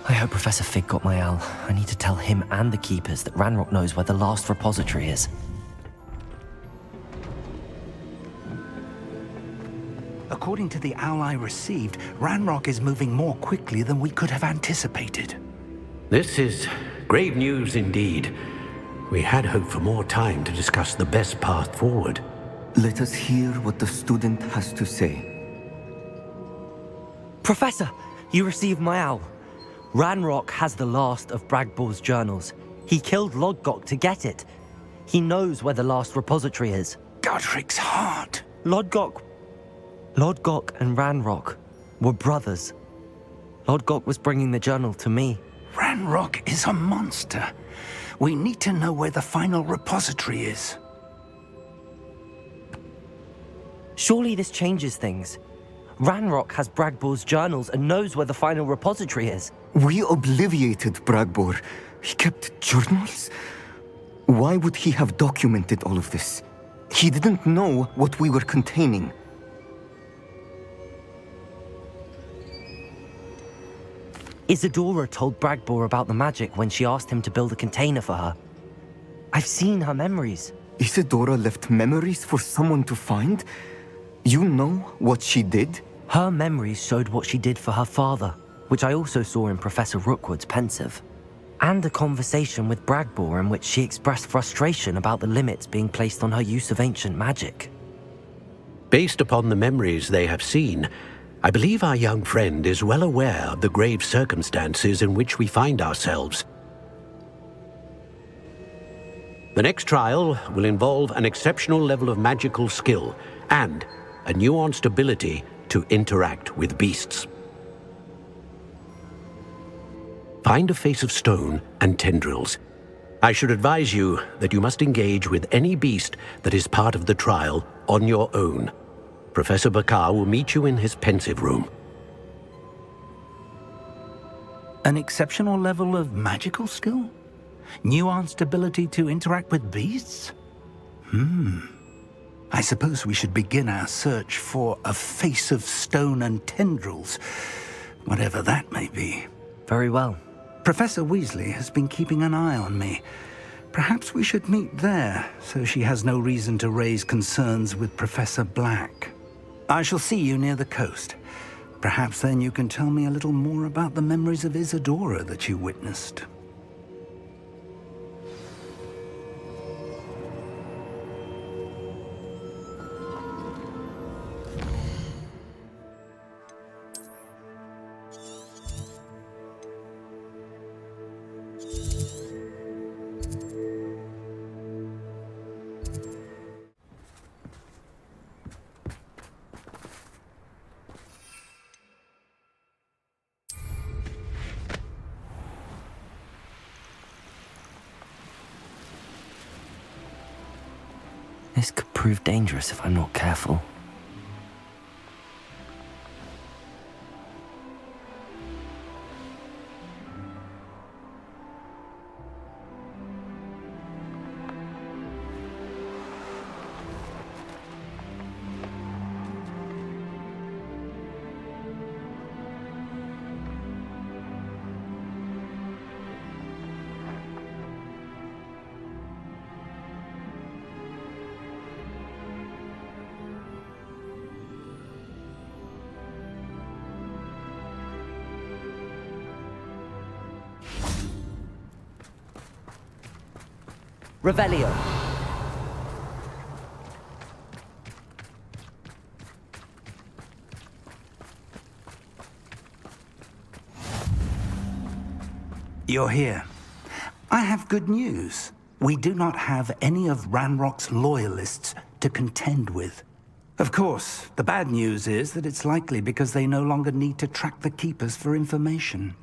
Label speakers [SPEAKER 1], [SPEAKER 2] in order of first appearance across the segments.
[SPEAKER 1] I hope Professor Fig got my owl. I need to tell him and the Keepers that Ranrock knows where the last repository is.
[SPEAKER 2] According to the owl I received, Ranrock is moving more quickly than we could have anticipated.
[SPEAKER 3] This is grave news indeed. We had hoped for more time to discuss the best path forward.
[SPEAKER 4] Let us hear what the student has to say.
[SPEAKER 1] Professor, you received my owl. Ranrock has the last of Bragbor's journals. He killed Lodgok to get it. He knows where the last repository is.
[SPEAKER 2] Godric's heart.
[SPEAKER 1] Lodgok and Ranrock were brothers. Lodgok was bringing the journal to me.
[SPEAKER 2] Ranrock is a monster. We need to know where the final repository is.
[SPEAKER 1] Surely this changes things. Ranrock has Bragbor's journals and knows where the final repository is.
[SPEAKER 4] We obliviated Bragbor. He kept journals? Why would he have documented all of this? He didn't know what we were containing.
[SPEAKER 1] Isadora told Bragbor about the magic when she asked him to build a container for her. I've seen her memories.
[SPEAKER 4] Isadora left memories for someone to find? You know what she did?
[SPEAKER 1] Her memories showed what she did for her father, which I also saw in Professor Rookwood's pensive. And a conversation with Bragbor in which she expressed frustration about the limits being placed on her use of ancient magic.
[SPEAKER 3] Based upon the memories they have seen, I believe our young friend is well aware of the grave circumstances in which we find ourselves. The next trial will involve an exceptional level of magical skill and a nuanced ability to interact with beasts. Find a face of stone and tendrils. I should advise you that you must engage with any beast that is part of the trial on your own. Professor Bakar will meet you in his pensive room.
[SPEAKER 2] An exceptional level of magical skill? Nuanced ability to interact with beasts? I suppose we should begin our search for a face of stone and tendrils, whatever that may be.
[SPEAKER 1] Very well.
[SPEAKER 2] Professor Weasley has been keeping an eye on me. Perhaps we should meet there, so she has no reason to raise concerns with Professor Black. I shall see you near the coast. Perhaps then you can tell me a little more about the memories of Isadora that you witnessed.
[SPEAKER 1] This could prove dangerous if I'm not careful. Revelio.
[SPEAKER 2] You're here. I have good news. We do not have any of Ranrock's loyalists to contend with. Of course, the bad news is that it's likely because they no longer need to track the Keepers for information.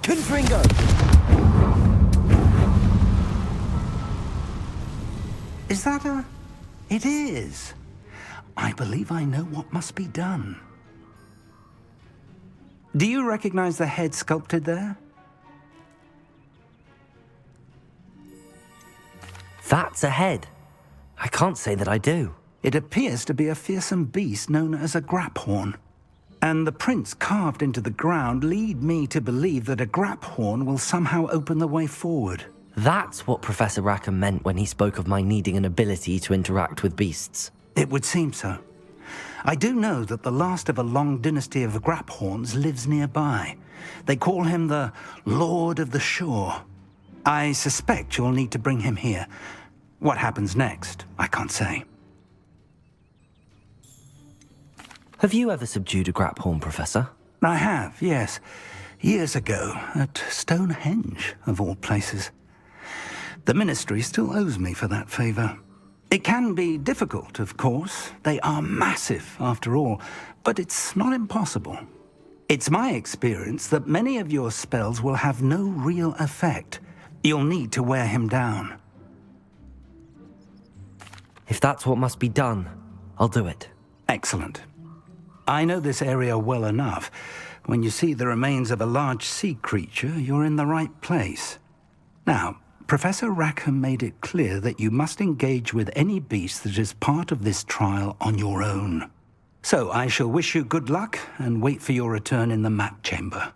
[SPEAKER 1] Confringo!
[SPEAKER 2] Is that a... It is. I believe I know what must be done. Do you recognize the head sculpted there?
[SPEAKER 1] That's a head. I can't say that I do.
[SPEAKER 2] It appears to be a fearsome beast known as a graphorn. And the prints carved into the ground lead me to believe that a grap horn will somehow open the way forward.
[SPEAKER 1] That's what Professor Rackham meant when he spoke of my needing an ability to interact with beasts.
[SPEAKER 2] It would seem so. I do know that the last of a long dynasty of grap horns lives nearby. They call him the Lord of the Shore. I suspect you'll need to bring him here. What happens next, I can't say.
[SPEAKER 1] Have you ever subdued a graphorn, Professor?
[SPEAKER 2] I have, yes. Years ago, at Stonehenge, of all places. The Ministry still owes me for that favor. It can be difficult, of course. They are massive, after all, but it's not impossible. It's my experience that many of your spells will have no real effect. You'll need to wear him down.
[SPEAKER 1] If that's what must be done, I'll do it.
[SPEAKER 2] Excellent. I know this area well enough. When you see the remains of a large sea creature, you're in the right place. Now, Professor Rackham made it clear that you must engage with any beast that is part of this trial on your own. So I shall wish you good luck and wait for your return in the map chamber.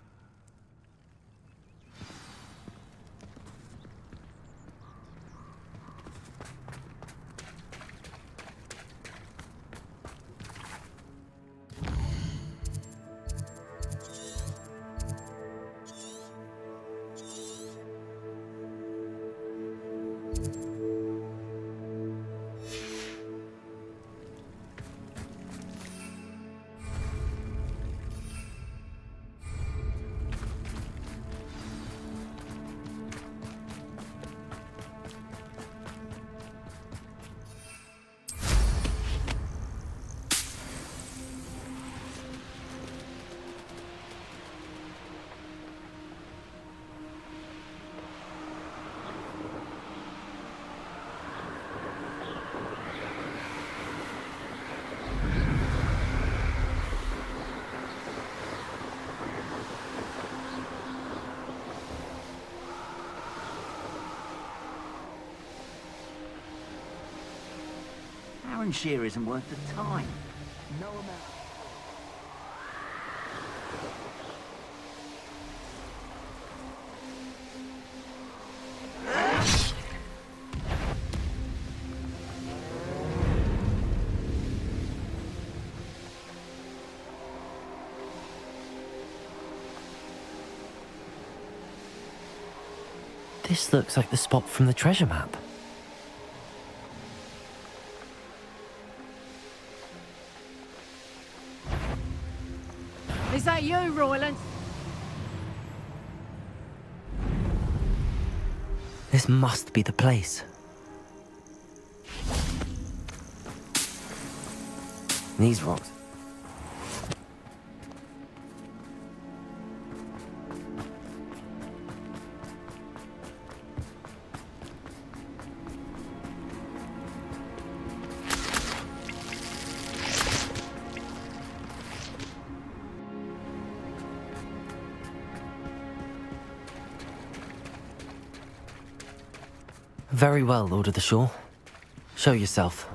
[SPEAKER 5] Shear isn't worth the time. No amount.
[SPEAKER 1] This looks like the spot from the treasure map.
[SPEAKER 6] Is that you, Royland?
[SPEAKER 1] This must be the place. These rocks. Very well, Lord of the Shore. Show yourself.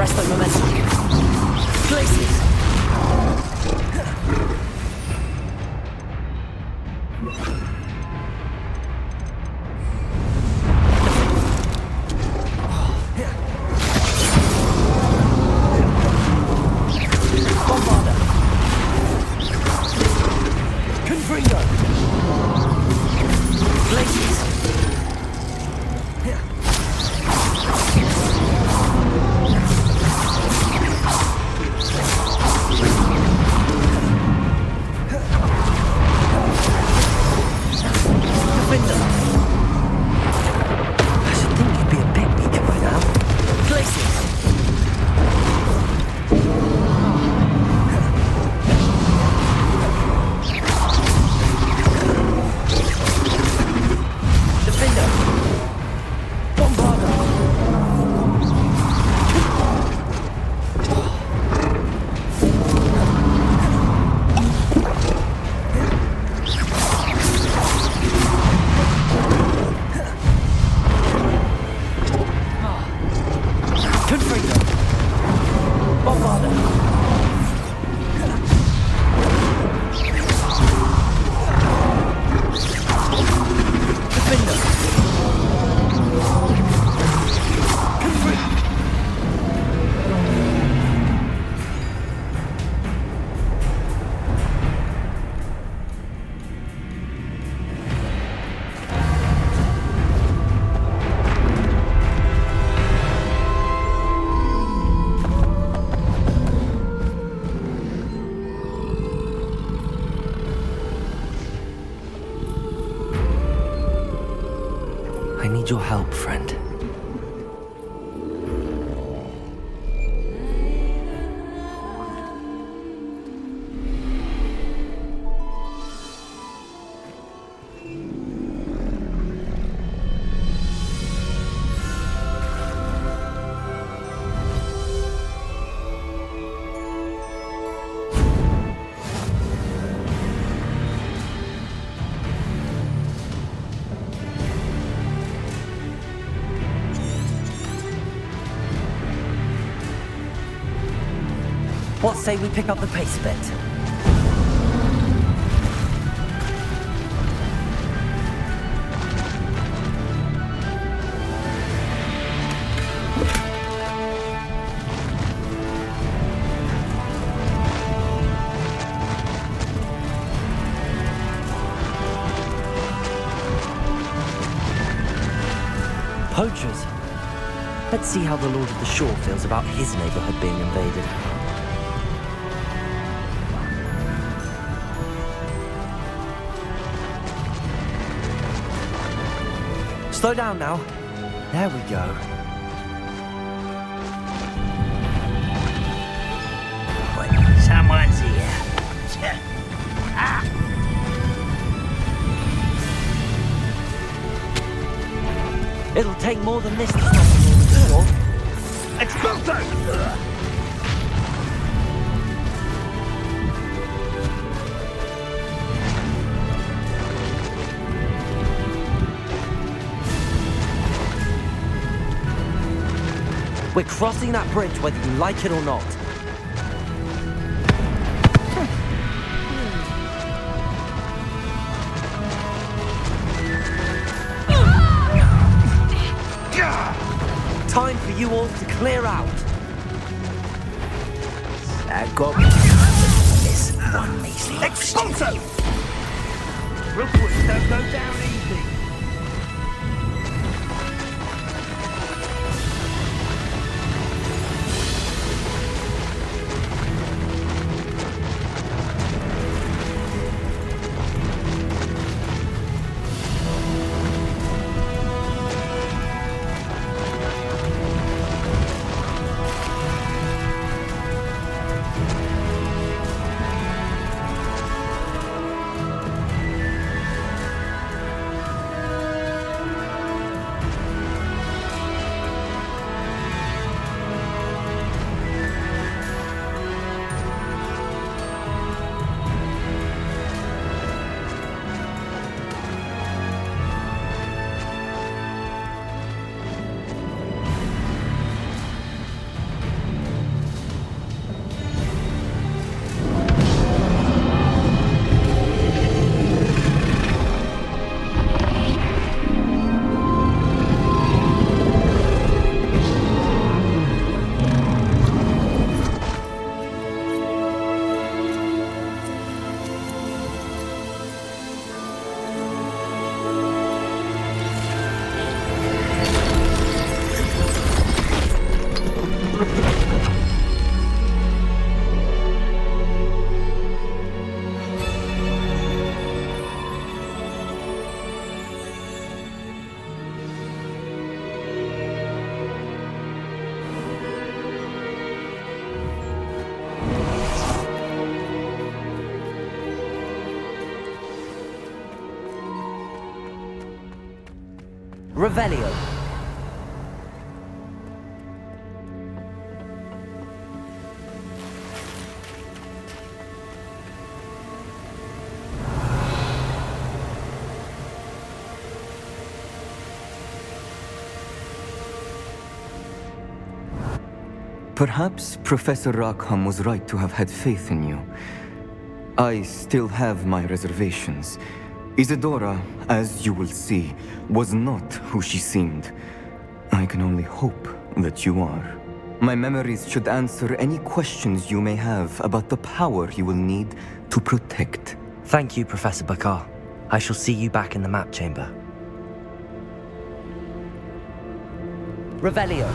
[SPEAKER 1] Resto momentum. Places. Bombarder. Confringo. Places. I need your help, friend. What say we pick up the pace a bit? Poachers. Let's see how the Lord of the Shore feels about his neighborhood being invaded. Slow down now. There we go.
[SPEAKER 5] Wait, someone's here. Ah!
[SPEAKER 1] It'll take more than this to stop the Lord of the Shore.
[SPEAKER 5] Exploso!
[SPEAKER 1] We're crossing that bridge whether you like it or not. Time for you all to clear out.
[SPEAKER 5] I got this one measly. Expulso! Rookwoods don't go down easy.
[SPEAKER 1] Revelio.
[SPEAKER 4] Perhaps Professor Rackham was right to have had faith in you. I still have my reservations. Isadora, as you will see, was not who she seemed. I can only hope that you are. My memories should answer any questions you may have about the power you will need to protect.
[SPEAKER 1] Thank you, Professor Bakar. I shall see you back in the map chamber. Revelio.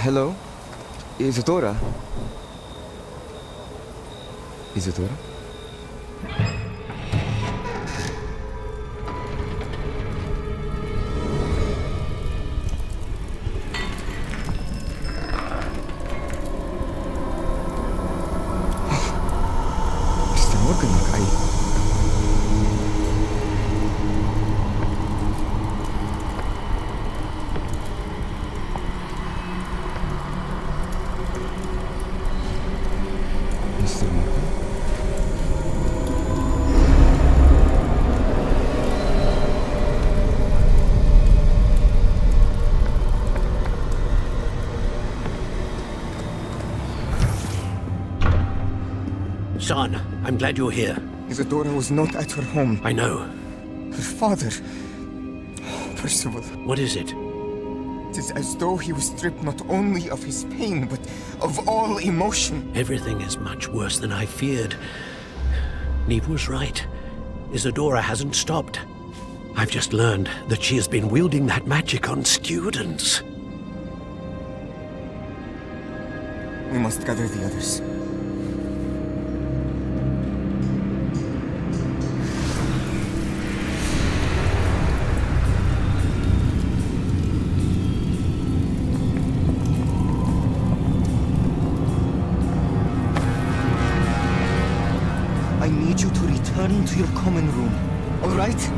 [SPEAKER 4] Hello? Isadora? Isadora? Mr. Morgan, Mr. Morgan?
[SPEAKER 3] Son, I'm glad you're here.
[SPEAKER 4] Isadora was not at her home.
[SPEAKER 3] I know.
[SPEAKER 4] Her father... Percival.
[SPEAKER 3] What is it?
[SPEAKER 4] It is as though he was stripped not only of his pain, but of all emotion.
[SPEAKER 3] Everything is much worse than I feared. Neve was right. Isadora hasn't stopped. I've just learned that she has been wielding that magic on students.
[SPEAKER 4] We must gather the others. I need you to return to your common room, all right?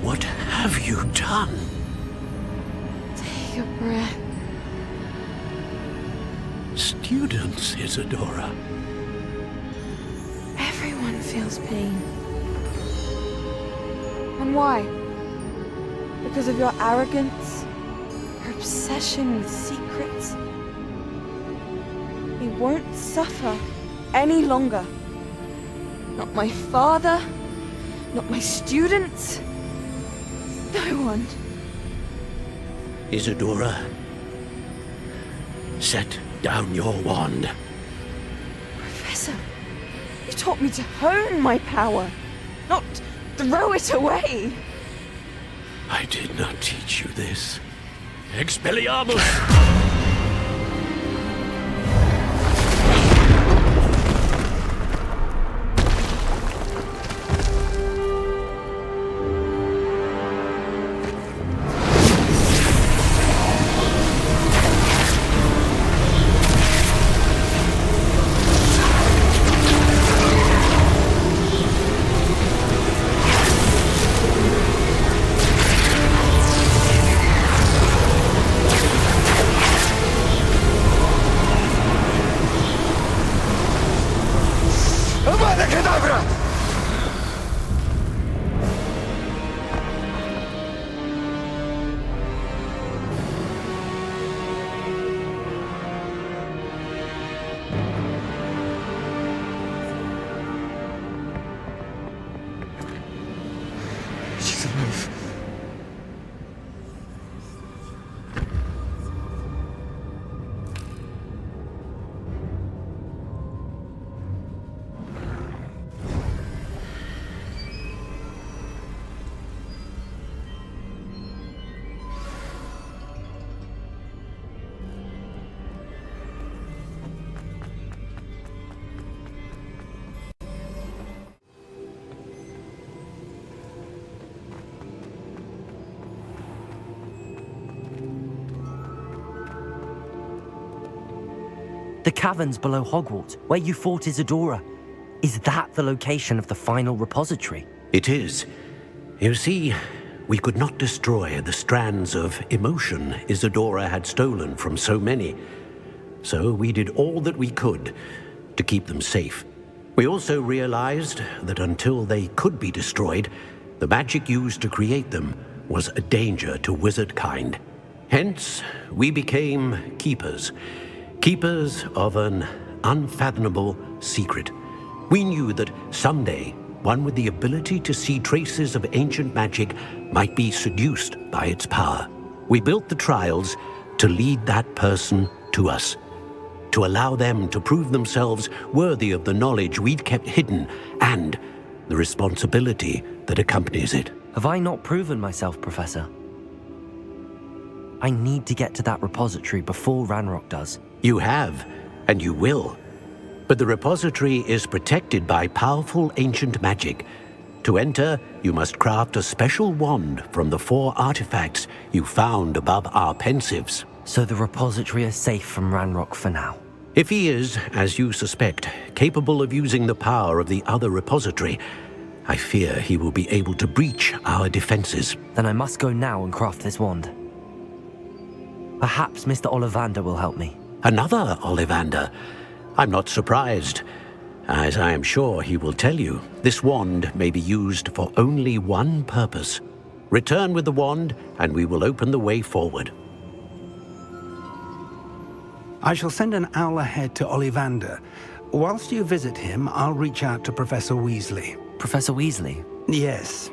[SPEAKER 3] What have you done?
[SPEAKER 6] Take a breath.
[SPEAKER 3] Students, Isadora.
[SPEAKER 6] Everyone feels pain. And why? Because of your arrogance? Your obsession with secrets? He won't suffer any longer. Not my father, not my students, no one.
[SPEAKER 3] Isadora, set down your wand.
[SPEAKER 6] Professor, you taught me to hone my power, not throw it away.
[SPEAKER 3] I did not teach you this. Expelliarmus!
[SPEAKER 4] She's alive.
[SPEAKER 1] The caverns below Hogwarts, where you fought Isadora. Is that the location of the final repository?
[SPEAKER 3] It is. You see, we could not destroy the strands of emotion Isadora had stolen from so many. So we did all that we could to keep them safe. We also realized that until they could be destroyed, the magic used to create them was a danger to wizard kind. Hence, we became keepers. Keepers of an unfathomable secret. We knew that someday, one with the ability to see traces of ancient magic might be seduced by its power. We built the trials to lead that person to us, to allow them to prove themselves worthy of the knowledge we'd kept hidden and the responsibility that accompanies it.
[SPEAKER 1] Have I not proven myself, Professor? I need to get to that repository before Ranrock does.
[SPEAKER 3] You have, and you will. But the repository is protected by powerful ancient magic. To enter, you must craft a special wand from the 4 artifacts you found above our pensives.
[SPEAKER 1] So the repository is safe from Ranrock for now.
[SPEAKER 3] If he is, as you suspect, capable of using the power of the other repository, I fear he will be able to breach our defenses.
[SPEAKER 1] Then I must go now and craft this wand. Perhaps Mr. Ollivander will help me.
[SPEAKER 3] Another Ollivander? I'm not surprised. As I am sure he will tell you, this wand may be used for only one purpose. Return with the wand, and we will open the way forward.
[SPEAKER 2] I shall send an owl ahead to Ollivander. Whilst you visit him, I'll reach out to Professor Weasley.
[SPEAKER 1] Professor Weasley?
[SPEAKER 2] Yes.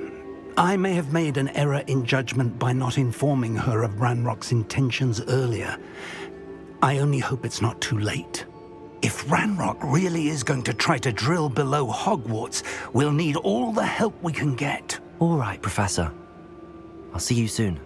[SPEAKER 2] I may have made an error in judgment by not informing her of Ranrock's intentions earlier. I only hope it's not too late. If Ranrock really is going to try to drill below Hogwarts, we'll need all the help we can get.
[SPEAKER 1] All right, Professor. I'll see you soon.